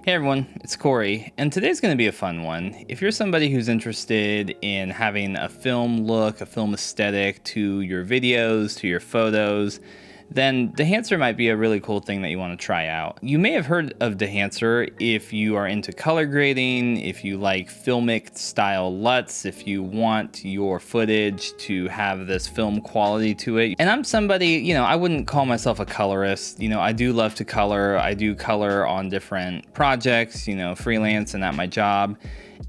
Hey everyone, it's Corey, and today's going to be a fun one. If you're somebody who's interested in having a film look, a film aesthetic to your videos, to your photos, then Dehancer might be a really cool thing that you want to try out. You may have heard of Dehancer if you are into color grading, if you like filmic style LUTs, if you want your footage to have this film quality to it. And I'm somebody, I wouldn't call myself a colorist. I do love to color. I do color on different projects, freelance and at my job.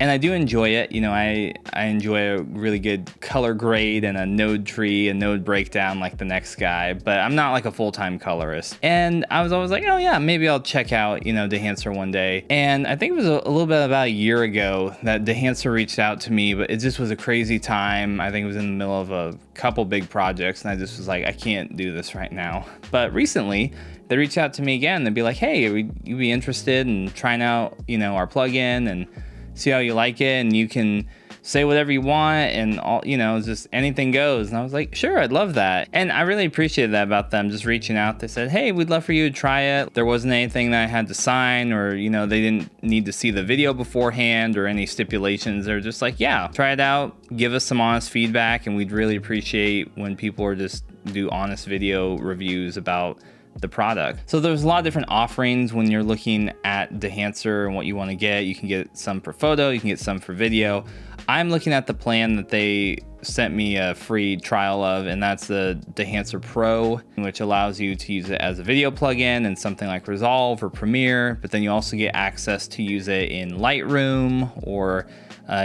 And I do enjoy it. I enjoy a really good color grade and a node tree, a node breakdown like the next guy, but I'm not like a full-time colorist. And I was always like, oh yeah, maybe I'll check out, Dehancer one day. And I think it was a little bit about a year ago that Dehancer reached out to me, but it just was a crazy time. I think it was in the middle of a couple big projects and I just was like, I can't do this right now. But recently, they reached out to me again. They'd be like, hey, would you be interested in trying out, our plugin and see how you like it, and you can say whatever you want and all, just anything goes. And I was like, sure, I'd love that. And I really appreciated that about them just reaching out. They said, hey, we'd love for you to try it. There wasn't anything that I had to sign, or, they didn't need to see the video beforehand or any stipulations. They're just like, yeah, try it out, give us some honest feedback, and we'd really appreciate when people are just do honest video reviews about the product. So there's a lot of different offerings when you're looking at Dehancer and what you want to get. You can get some for photo, you can get some for video. I'm looking at the plan that they sent me a free trial of, and that's the Dehancer Pro, which allows you to use it as a video plugin in something like Resolve or Premiere, but then you also get access to use it in Lightroom or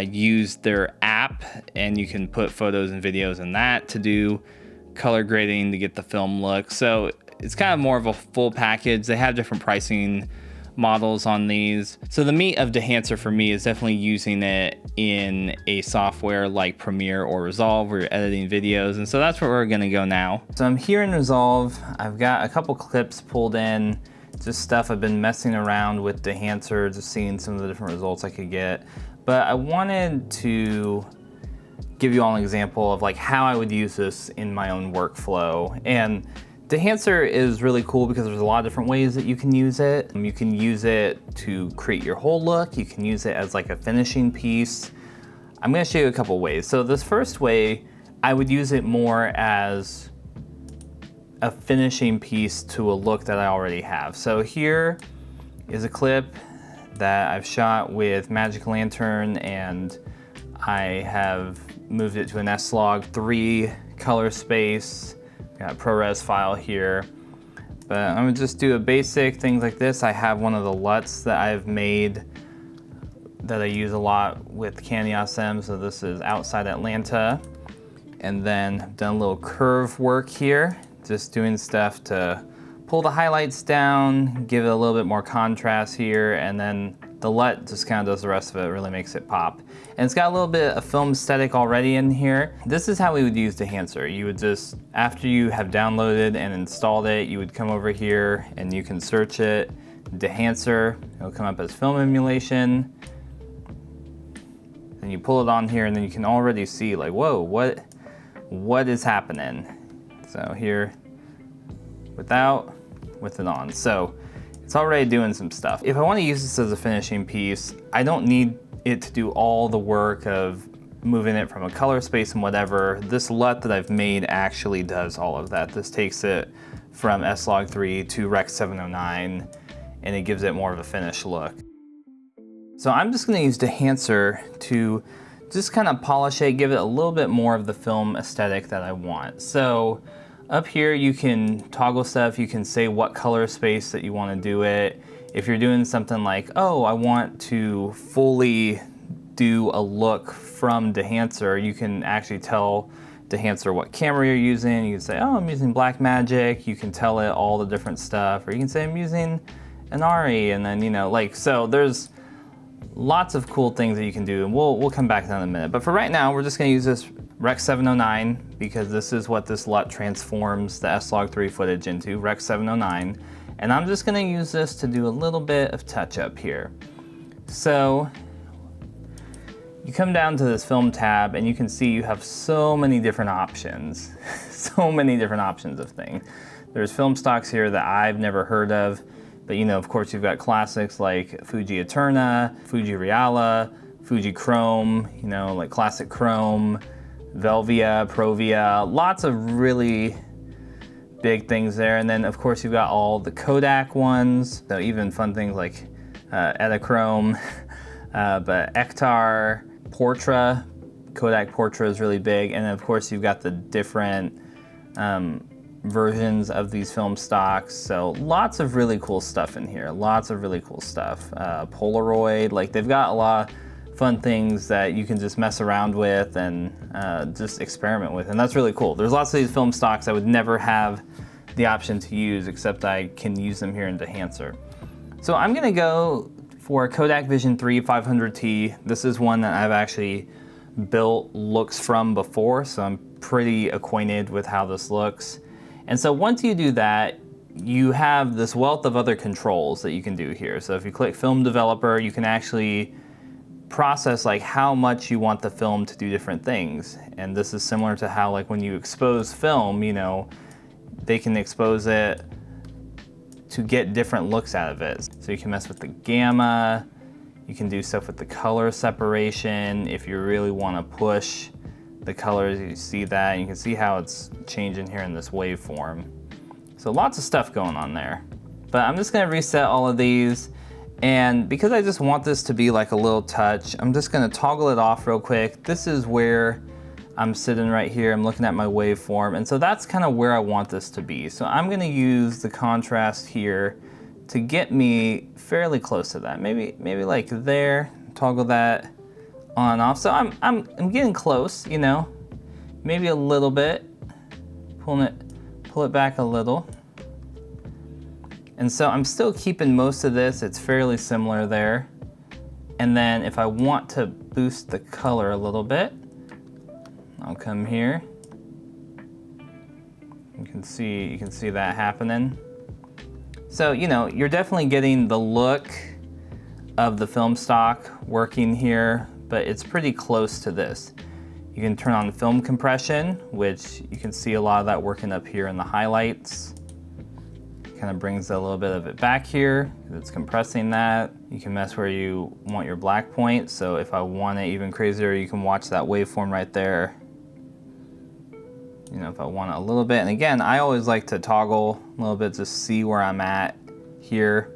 use their app, and you can put photos and videos in that to do color grading to get the film look. So it's kind of more of a full package. They have different pricing models on these. So the meat of Dehancer for me is definitely using it in a software like Premiere or Resolve where you're editing videos. And so that's where we're gonna go now. So I'm here in Resolve. I've got a couple clips pulled in, just stuff I've been messing around with Dehancer, just seeing some of the different results I could get. But I wanted to give you all an example of like how I would use this in my own workflow. And Dehancer is really cool because there's a lot of different ways that you can use it. You can use it to create your whole look. You can use it as like a finishing piece. I'm gonna show you a couple ways. So this first way, I would use it more as a finishing piece to a look that I already have. So here is a clip that I've shot with Magic Lantern, and I have moved it to an S-Log3 color space. Got a ProRes file here, but I'm gonna just do a basic things like this. I have one of the LUTs that I've made that I use a lot with CandyAwesome. So this is outside Atlanta, and then I've done a little curve work here, just doing stuff to pull the highlights down, give it a little bit more contrast here, and then the LUT just kind of does the rest of it, really makes it pop. And it's got a little bit of film aesthetic already in here. This is how we would use Dehancer. You would just, after you have downloaded and installed it, you would come over here and you can search it, Dehancer. It'll come up as film emulation. And you pull it on here and then you can already see like, whoa, what is happening? So here, without, with it on. So it's already doing some stuff. If I want to use this as a finishing piece, I don't need it to do all the work of moving it from a color space and whatever. This LUT that I've made actually does all of that. This takes it from S-Log3 to Rec 709, and it gives it more of a finished look. So I'm just gonna use Dehancer to just kind of polish it, give it a little bit more of the film aesthetic that I want. So up here, you can toggle stuff. You can say what color space that you want to do it. If you're doing something like, oh, I want to fully do a look from Dehancer, you can actually tell Dehancer what camera you're using. You can say, oh, I'm using Blackmagic. You can tell it all the different stuff. Or you can say, I'm using an ARRI. And then, so there's lots of cool things that you can do. And we'll come back to that in a minute. But for right now, we're just going to use this Rec 709 because this is what this LUT transforms the S-Log3 footage into, Rec 709. And I'm just going to use this to do a little bit of touch up here. So you come down to this film tab and you can see you have so many different options, so many different options of things. There's film stocks here that I've never heard of, But you know, of course, you've got classics like Fuji Eterna, Fuji Reala, Fuji Chrome, you know, like classic Chrome, Velvia, Provia, lots of really big things there. And then of course you've got all the Kodak ones, so even fun things like Edichrome, but Ektar, Portra, Kodak Portra is really big. And then of course you've got the different versions of these film stocks. So lots of really cool stuff in here, lots of really cool stuff. Polaroid, like they've got a lot of fun things that you can just mess around with and just experiment with, and that's really cool. There's lots of these film stocks I would never have the option to use, except I can use them here in Dehancer. So I'm gonna go for Kodak Vision 3 500T. This is one that I've actually built looks from before, so I'm pretty acquainted with how this looks. And so once you do that, you have this wealth of other controls that you can do here. So if you click Film Developer, you can actually process like how much you want the film to do different things. And this is similar to how like when you expose film, you know, they can expose it to get different looks out of it. So you can mess with the gamma, you can do stuff with the color separation. If you really want to push the colors, you see that, and you can see how it's changing here in this waveform. So lots of stuff going on there. But I'm just gonna reset all of these. And because I just want this to be like a little touch, I'm just gonna toggle it off real quick. This is where I'm sitting right here, I'm looking at my waveform, and so that's kind of where I want this to be. So I'm gonna use the contrast here to get me fairly close to that. Maybe like there, toggle that on and off. So I'm getting close, you know, maybe a little bit, pull it back a little. And so I'm still keeping most of this, it's fairly similar there. And then if I want to boost the color a little bit, I'll come here. You can see that happening. So, you know, you're definitely getting the look of the film stock working here, but it's pretty close to this. You can turn on film compression, which you can see a lot of that working up here in the highlights. Kind of brings a little bit of it back here, it's compressing that. You can mess where you want your black point. So if I want it even crazier, you can watch that waveform right there. You know, if I want it a little bit. And again, I always like to toggle a little bit to see where I'm at here.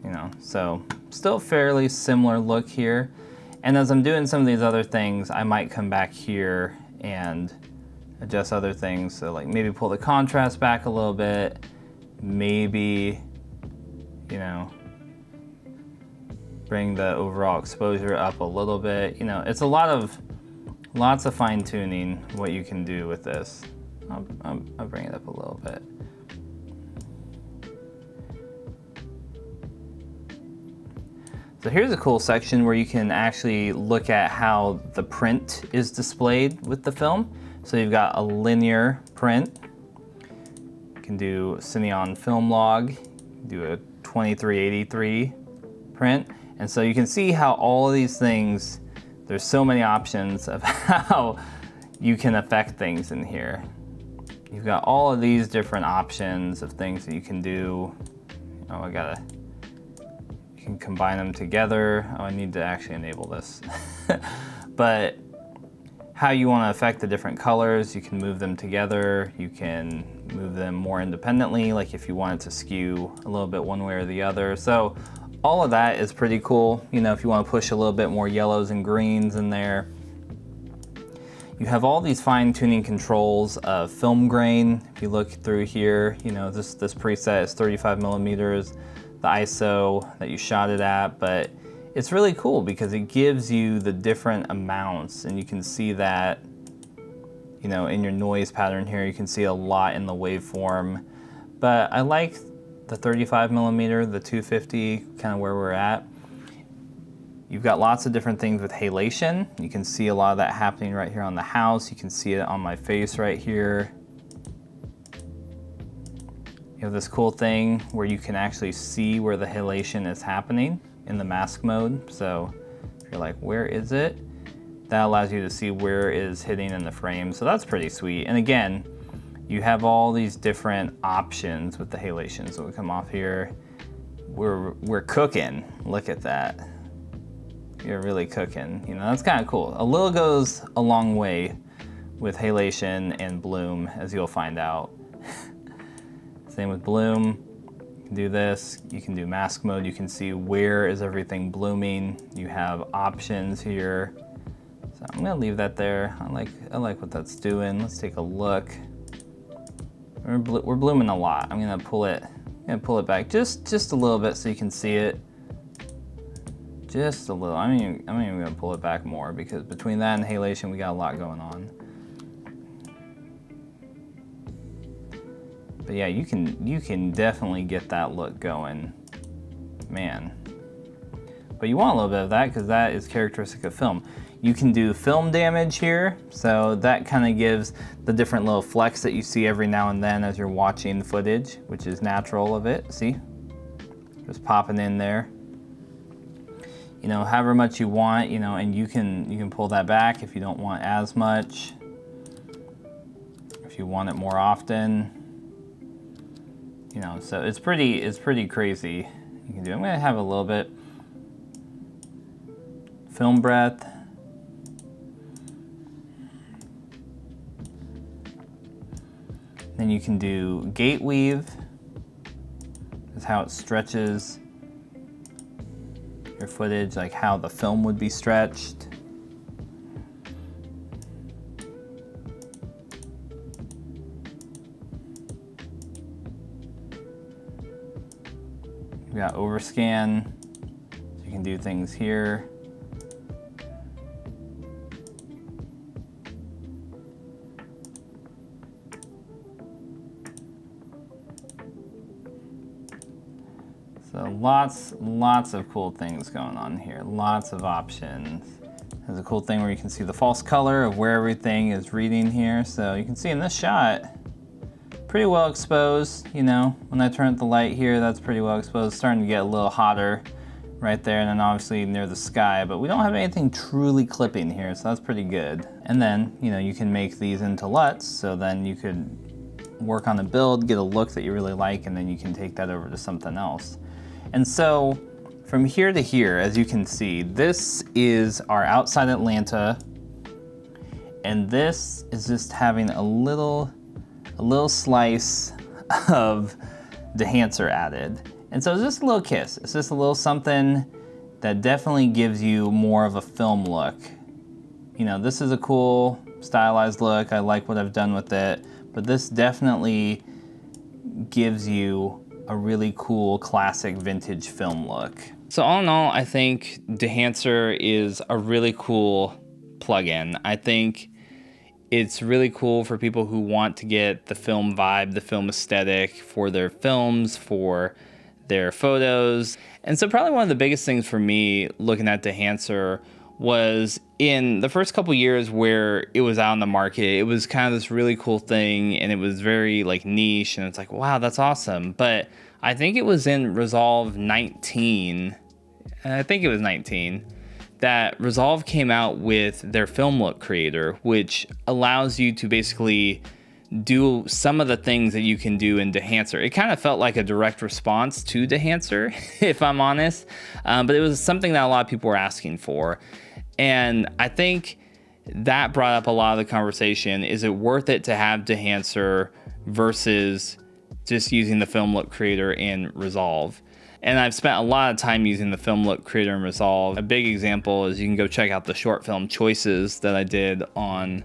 You know, so still fairly similar look here. And as I'm doing some of these other things, I might come back here and adjust other things. So like maybe pull the contrast back a little bit. Maybe, you know, bring the overall exposure up a little bit. You know, it's lots of fine tuning what you can do with this. I'll bring it up a little bit. So here's a cool section where you can actually look at how the print is displayed with the film. So you've got a linear print. You can do Cineon film log, do a 2383 print. And so you can see how all of these things, there's so many options of how you can affect things in here. You've got all of these different options of things that you can do. Oh, you can combine them together. Oh, I need to actually enable this. But how you want to affect the different colors, you can move them together. You can move them more independently, like if you want it to skew a little bit one way or the other. So all of that is pretty cool. You know, if you want to push a little bit more yellows and greens in there. You have all these fine tuning controls of film grain. If you look through here, you know, this preset is 35 millimeters, the ISO that you shot it at, but it's really cool because it gives you the different amounts, and you can see that, you know, in your noise pattern here, you can see a lot in the waveform. But I like the 35 millimeter, the 250, kind of where we're at. You've got lots of different things with halation. You can see a lot of that happening right here on the house. You can see it on my face right here. You have this cool thing where you can actually see where the halation is happening in the mask mode. So if you're like, where is it? That allows you to see where it is hitting in the frame. So that's pretty sweet. And again, you have all these different options with the halation. So we come off here. we're cooking. Look at that. You're really cooking. You know, that's kind of cool. A little goes a long way with halation and bloom, as you'll find out. Same with bloom. You can do this. You can do mask mode. You can see where is everything blooming. You have options here. So I'm gonna leave that there. I like what that's doing. Let's take a look. We're blooming a lot. I'm gonna pull it back just a little bit so you can see it. Just a little. I'm even gonna pull it back more because between that and halation, we got a lot going on. But yeah, you can definitely get that look going, man. But you want a little bit of that because that is characteristic of film. You can do film damage here, so that kind of gives the different little flecks that you see every now and then as you're watching the footage, which is natural of it. See, just popping in there. You know, however much you want, you know, and you can pull that back if you don't want as much. If you want it more often, you know, so it's pretty crazy. You can do. I'm gonna have a little bit film breadth. Then you can do gate weave. Is how it stretches your footage, like how the film would be stretched. We got overscan, so you can do things here. So lots of cool things going on here. Lots of options. There's a cool thing where you can see the false color of where everything is reading here. So you can see in this shot, pretty well exposed. You know, when I turn up the light here, that's pretty well exposed. It's starting to get a little hotter right there, and then obviously near the sky, but we don't have anything truly clipping here, so that's pretty good. And then, you know, you can make these into LUTs, so then you could work on a build, get a look that you really like, and then you can take that over to something else. And so from here to here, as you can see, this is our outside Atlanta, and this is just having a little slice of Dehancer added. And so it's just a little kiss. It's just a little something that definitely gives you more of a film look. You know, this is a cool stylized look. I like what I've done with it, but this definitely gives you a really cool classic vintage film look. So all in all, I think Dehancer is a really cool plugin. I think it's really cool for people who want to get the film vibe, the film aesthetic for their films, for their photos. And so probably one of the biggest things for me looking at Dehancer was in the first couple years where it was out on the market, it was kind of this really cool thing and it was very like niche and it's like, wow, that's awesome. But I think it was in Resolve 19, that Resolve came out with their film look creator, which allows you to basically do some of the things that you can do in Dehancer. It kind of felt like a direct response to Dehancer, if I'm honest, but it was something that a lot of people were asking for. And I think that brought up a lot of the conversation. Is it worth it to have Dehancer versus just using the film look creator in Resolve? And I've spent a lot of time using the film look creator in Resolve. A big example is you can go check out the short film choices that I did on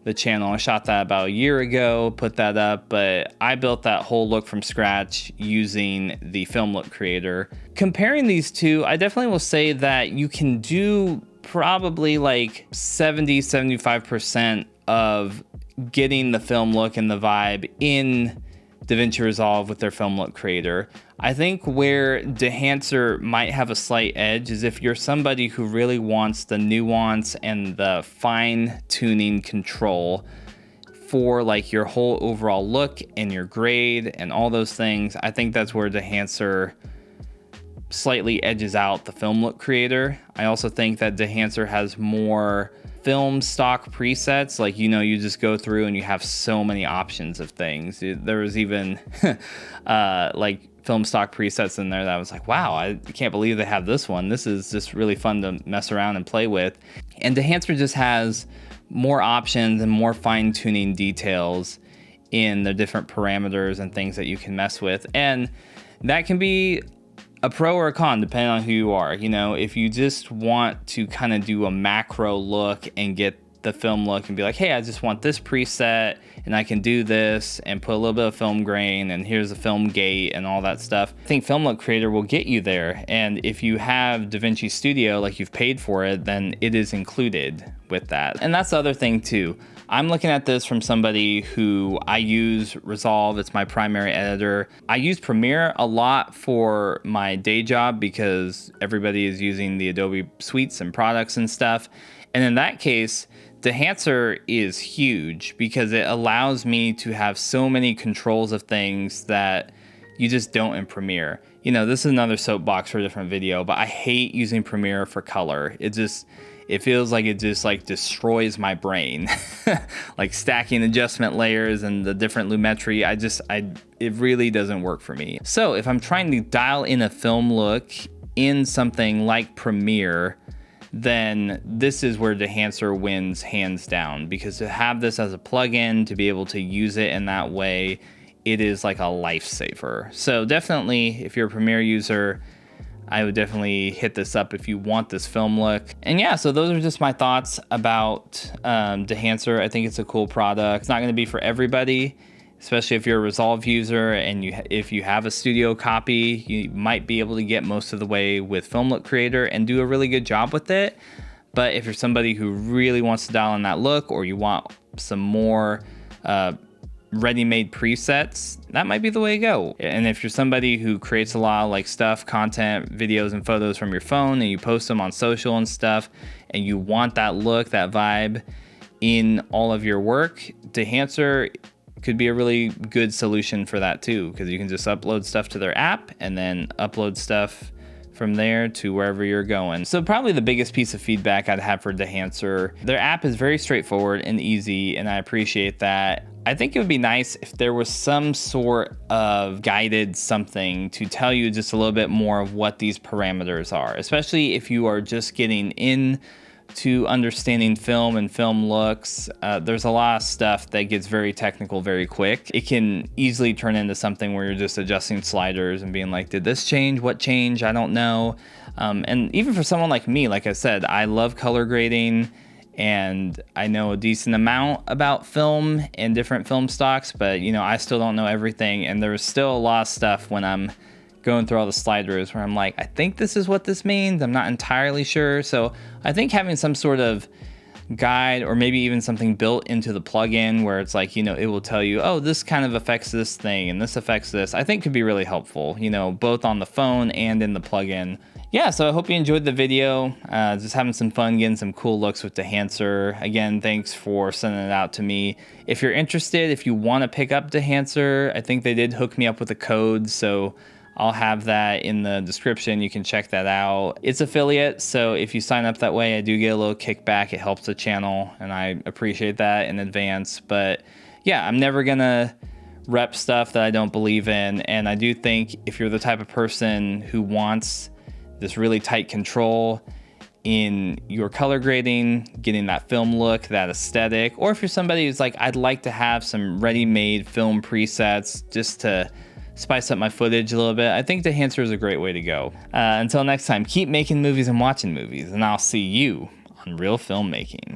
the channel. I shot that about a year ago, put that up, but I built that whole look from scratch using the film look creator. Comparing these two, I definitely will say that you can do probably like 70-75% of getting the film look and the vibe in DaVinci Resolve with their film look creator. I think where Dehancer might have a slight edge is if you're somebody who really wants the nuance and the fine tuning control for like your whole overall look and your grade and all those things. I think that's where Dehancer slightly edges out the film look creator. I also think that Dehancer has more film stock presets, like, you know, you just go through and you have so many options of things. There was even like film stock presets in there that I was like, wow, I can't believe they have this one. This is just really fun to mess around and play with. And Dehancer just has more options and more fine-tuning details in the different parameters and things that you can mess with. And that can be a pro or a con depending on who you are. You know, if you just want to kind of do a macro look and get the film look and be like, hey, I just want this preset and I can do this and put a little bit of film grain and here's the film gate and all that stuff, I think Film Look Creator will get you there. And if you have DaVinci Studio, like you've paid for it, then it is included with that. And that's the other thing too. I'm looking at this from somebody who I use Resolve. It's my primary editor. I use Premiere a lot for my day job because everybody is using the Adobe suites and products and stuff. And in that case, Dehancer is huge because it allows me to have so many controls of things that you just don't in Premiere. You know, this is another soapbox for a different video, but I hate using Premiere for color. It feels like it just like destroys my brain. Like stacking adjustment layers and the different lumetri, it really doesn't work for me. So if I'm trying to dial in a film look in something like Premiere, then this is where Dehancer wins hands down, because to have this as a plugin, to be able to use it in that way, it is like a lifesaver. So definitely, if you're a Premiere user, I would definitely hit this up if you want this film look. And yeah, so those are just my thoughts about Dehancer. I think it's a cool product. It's not gonna be for everybody, especially if you're a Resolve user and if you have a studio copy, you might be able to get most of the way with Film Look Creator and do a really good job with it. But if you're somebody who really wants to dial in that look, or you want some more ready-made presets, that might be the way to go. And if you're somebody who creates a lot of like stuff, content, videos and photos from your phone, and you post them on social and stuff, and you want that look, that vibe in all of your work, Dehancer could be a really good solution for that too, because you can just upload stuff to their app and then upload stuff from there to wherever you're going. So probably the biggest piece of feedback I'd have for Dehancer, their app is very straightforward and easy, and I appreciate that. I think it would be nice if there was some sort of guided something to tell you just a little bit more of what these parameters are, especially if you are just getting in to understanding film and film looks. There's a lot of stuff that gets very technical very quick. It can easily turn into something where you're just adjusting sliders and being like, did this change? What changed? I don't know. And even for someone like me, like I said, I love color grading and I know a decent amount about film and different film stocks, but you know, I still don't know everything. And there's still a lot of stuff when I'm going through all the sliders where I'm like, I think this is what this means. I'm not entirely sure. So I think having some sort of guide, or maybe even something built into the plugin where it's like, you know, it will tell you, oh, this kind of affects this thing and this affects this, I think could be really helpful, you know, both on the phone and in the plugin. Yeah, so I hope you enjoyed the video. Just having some fun getting some cool looks with Dehancer. Again, thanks for sending it out to me. If you're interested, if you want to pick up Dehancer, I think they did hook me up with a code, so I'll have that in the description. You can check that out. It's affiliate, so if you sign up that way, I do get a little kickback. It helps the channel, and I appreciate that in advance. But yeah, I'm never gonna rep stuff that I don't believe in, and I do think if you're the type of person who wants this really tight control in your color grading, getting that film look, that aesthetic, or if you're somebody who's like, I'd like to have some ready-made film presets just to spice up my footage a little bit, I think Dehancer is a great way to go. Until next time, keep making movies and watching movies, and I'll see you on Reel Filmmaking.